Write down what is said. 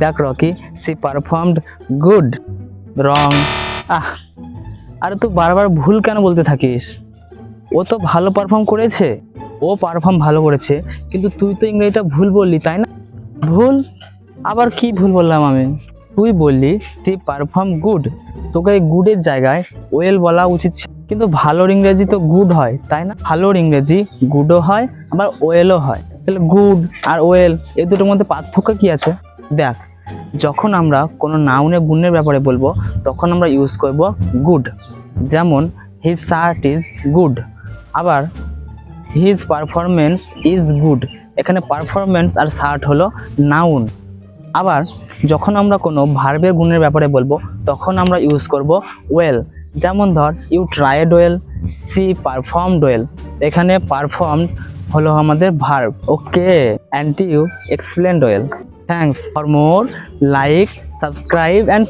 দেখ Rocky, C performed good. রং। আহ, আরে তুই বারবার ভুল কেন বলতে থাকিস? ও তো ভালো পারফর্ম করেছে, ও পারফর্ম ভালো করেছে, কিন্তু তুই তো ইংরেজিটা ভুল বললি, তাই না? ভুল? আবার কি ভুল বললাম আমি? তুই বললি সি পারফর্ম গুড, তোকে এই গুডের জায়গায় ওয়েল বলা উচিত ছিল। কিন্তু ভালোর ইংরেজি তো গুড হয়, তাই না? ভালোর ইংরেজি গুডও হয়, আবার ওয়েলও হয়। তাহলে গুড আর ওয়েল এই দুটোর মধ্যে পার্থক্য কি আছে? দেখ, যখন আমরা কোনো নাউনের গুণের ব্যাপারে বলবো তখন আমরা ইউজ করব গুড। যেমন হিজ শার্ট ইজ গুড, আবার হিজ পারফরমেন্স ইজ গুড। এখানে পারফরমেন্স আর শার্ট হলো নাউন। আবার যখন আমরা কোনো ভার্বের গুণের ব্যাপারে বলবো তখন আমরা ইউজ করব ওয়েল। যেমন ধর, you tried well, she performed well. এখানে পারফর্মড হলো আমাদের verb. Okay, and you explained well. Thanks for more, like, subscribe and